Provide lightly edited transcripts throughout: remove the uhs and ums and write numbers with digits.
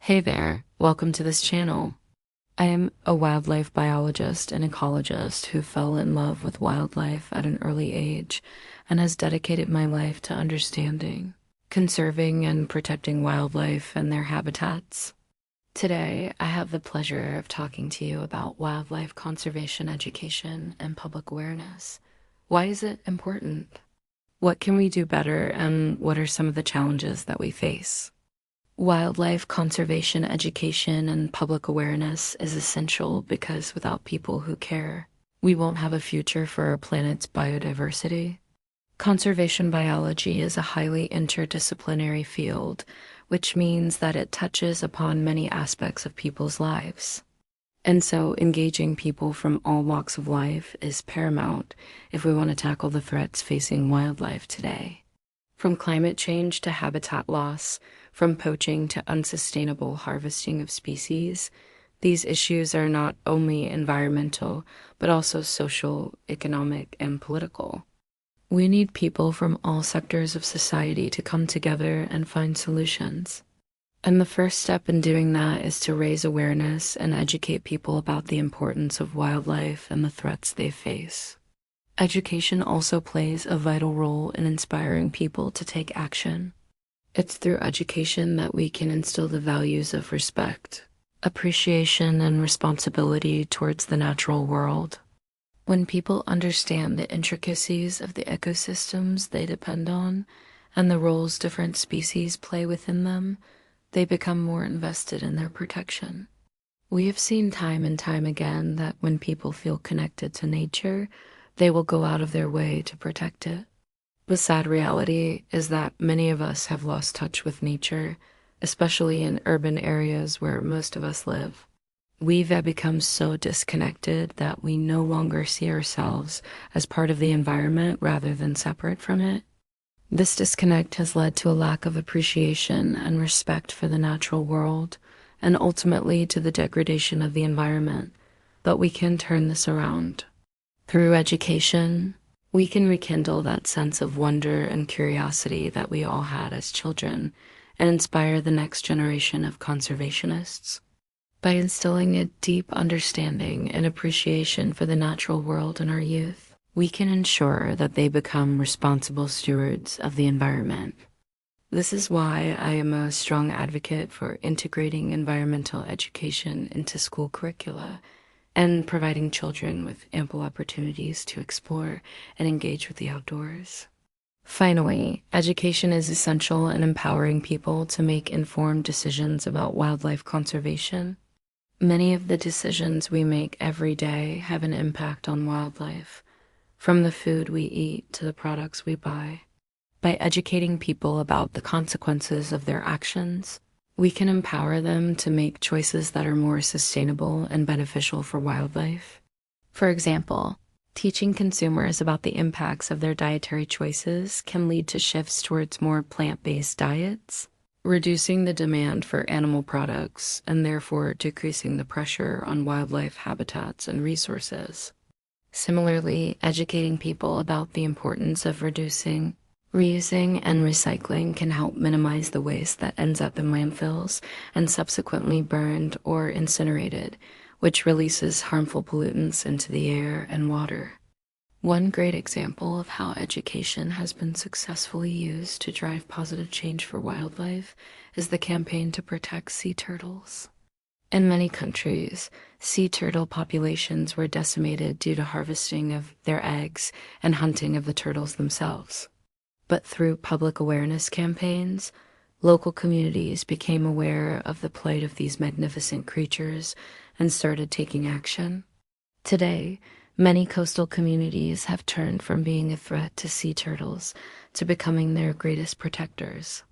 Hey there, welcome to this channel. I am a wildlife biologist and ecologist who fell in love with wildlife at an early age and has dedicated my life to understanding, conserving, and protecting wildlife and their habitats. Today, I have the pleasure of talking to you about wildlife conservation education and public awareness. Why is it important? What can we do better, and what are some of the challenges that we face? Wildlife conservation education and public awareness is essential because without people who care, we won't have a future for our planet's biodiversity. Conservation biology is a highly interdisciplinary field, which means that it touches upon many aspects of people's lives. And so engaging people from all walks of life is paramount if we want to tackle the threats facing wildlife today. From climate change to habitat loss, from poaching to unsustainable harvesting of species, these issues are not only environmental, but also social, economic, and political. We need people from all sectors of society to come together and find solutions. And the first step in doing that is to raise awareness and educate people about the importance of wildlife and the threats they face. Education also plays a vital role in inspiring people to take action. It's through education that we can instill the values of respect, appreciation, and responsibility towards the natural world. When people understand the intricacies of the ecosystems they depend on and the roles different species play within them, they become more invested in their protection. We have seen time and time again that when people feel connected to nature, they will go out of their way to protect it. The sad reality is that many of us have lost touch with nature, especially in urban areas where most of us live. We've become so disconnected that we no longer see ourselves as part of the environment rather than separate from it. This disconnect has led to a lack of appreciation and respect for the natural world, and ultimately to the degradation of the environment. But we can turn this around. Through education, we can rekindle that sense of wonder and curiosity that we all had as children and inspire the next generation of conservationists. By instilling a deep understanding and appreciation for the natural world in our youth, we can ensure that they become responsible stewards of the environment. This is why I am a strong advocate for integrating environmental education into school curricula and providing children with ample opportunities to explore and engage with the outdoors. Finally, education is essential in empowering people to make informed decisions about wildlife conservation. Many of the decisions we make every day have an impact on wildlife, from the food we eat to the products we buy. By educating people about the consequences of their actions, we can empower them to make choices that are more sustainable and beneficial for wildlife. For example, teaching consumers about the impacts of their dietary choices can lead to shifts towards more plant-based diets, reducing the demand for animal products and therefore decreasing the pressure on wildlife habitats and resources. Similarly, educating people about the importance of reducing, reusing, and recycling can help minimize the waste that ends up in landfills and subsequently burned or incinerated, which releases harmful pollutants into the air and water. One great example of how education has been successfully used to drive positive change for wildlife is the campaign to protect sea turtles. In many countries, sea turtle populations were decimated due to harvesting of their eggs and hunting of the turtles themselves. But through public awareness campaigns, local communities became aware of the plight of these magnificent creatures and started taking action. Today, many coastal communities have turned from being a threat to sea turtles to becoming their greatest protectors.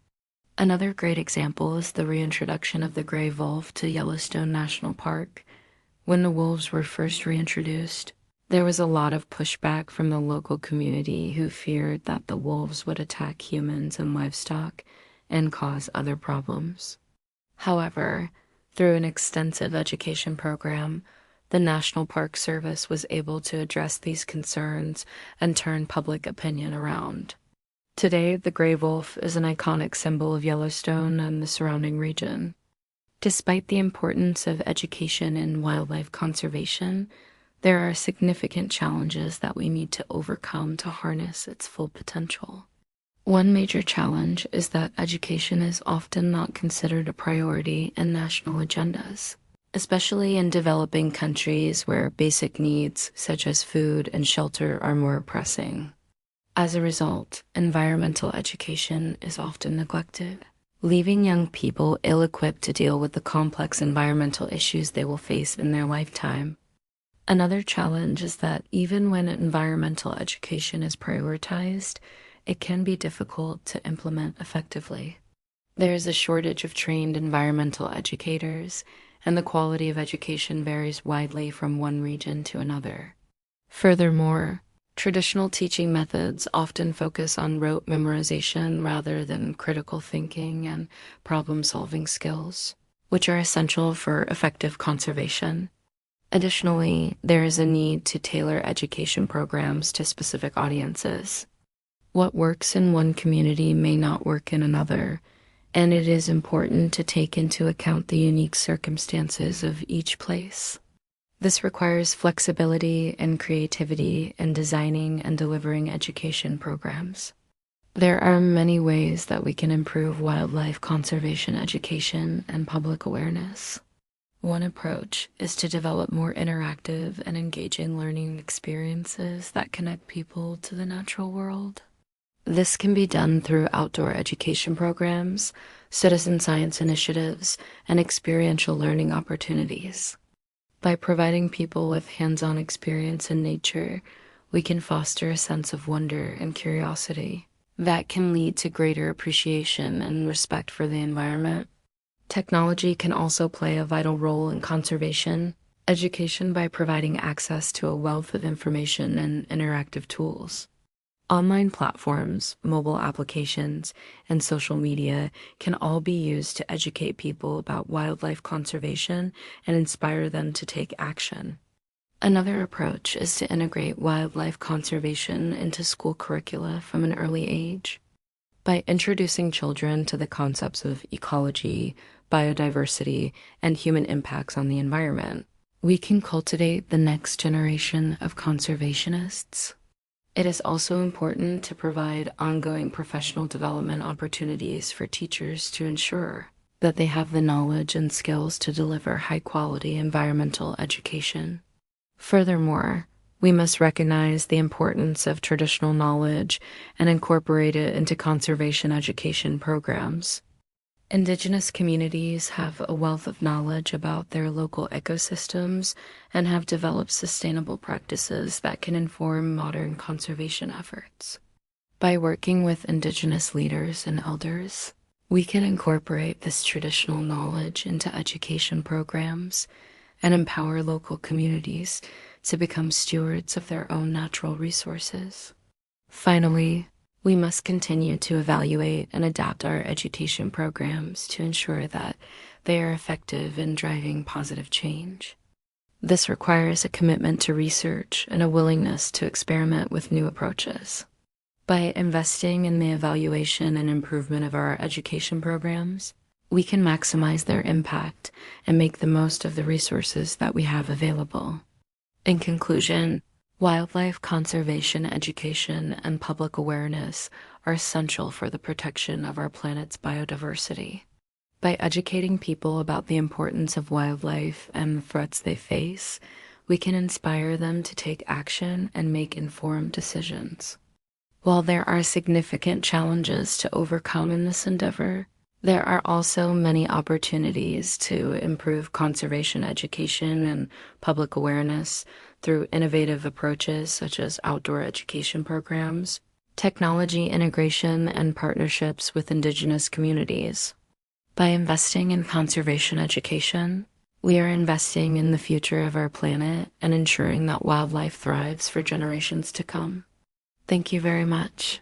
Another great example is the reintroduction of the gray wolf to Yellowstone National Park. When the wolves were first reintroduced, there was a lot of pushback from the local community who feared that the wolves would attack humans and livestock and cause other problems. However, through an extensive education program, the National Park Service was able to address these concerns and turn public opinion around. Today, the gray wolf is an iconic symbol of Yellowstone and the surrounding region. Despite the importance of education in wildlife conservation, there are significant challenges that we need to overcome to harness its full potential. One major challenge is that education is often not considered a priority in national agendas, especially in developing countries where basic needs such as food and shelter are more pressing. As a result, environmental education is often neglected, leaving young people ill-equipped to deal with the complex environmental issues they will face in their lifetime. Another challenge is that even when environmental education is prioritized, it can be difficult to implement effectively. There is a shortage of trained environmental educators, and the quality of education varies widely from one region to another. Furthermore, traditional teaching methods often focus on rote memorization rather than critical thinking and problem-solving skills, which are essential for effective conservation. Additionally, there is a need to tailor education programs to specific audiences. What works in one community may not work in another, and it is important to take into account the unique circumstances of each place. This requires flexibility and creativity in designing and delivering education programs. There are many ways that we can improve wildlife conservation education and public awareness. One approach is to develop more interactive and engaging learning experiences that connect people to the natural world. This can be done through outdoor education programs, citizen science initiatives, and experiential learning opportunities. By providing people with hands-on experience in nature, we can foster a sense of wonder and curiosity that can lead to greater appreciation and respect for the environment. Technology can also play a vital role in conservation education by providing access to a wealth of information and interactive tools. Online platforms, mobile applications, and social media can all be used to educate people about wildlife conservation and inspire them to take action. Another approach is to integrate wildlife conservation into school curricula from an early age. By introducing children to the concepts of ecology, biodiversity, and human impacts on the environment, we can cultivate the next generation of conservationists. It is also important to provide ongoing professional development opportunities for teachers to ensure that they have the knowledge and skills to deliver high-quality environmental education. Furthermore, we must recognize the importance of traditional knowledge and incorporate it into conservation education programs. Indigenous communities have a wealth of knowledge about their local ecosystems and have developed sustainable practices that can inform modern conservation efforts. By working with Indigenous leaders and elders, we can incorporate this traditional knowledge into education programs and empower local communities to become stewards of their own natural resources. Finally, we must continue to evaluate and adapt our education programs to ensure that they are effective in driving positive change. This requires a commitment to research and a willingness to experiment with new approaches. By investing in the evaluation and improvement of our education programs, we can maximize their impact and make the most of the resources that we have available. In conclusion, wildlife conservation education and public awareness are essential for the protection of our planet's biodiversity. By educating people about the importance of wildlife and the threats they face, we can inspire them to take action and make informed decisions. While there are significant challenges to overcome in this endeavor, there are also many opportunities to improve conservation education and public awareness through innovative approaches such as outdoor education programs, technology integration, and partnerships with Indigenous communities. By investing in conservation education, we are investing in the future of our planet and ensuring that wildlife thrives for generations to come. Thank you very much.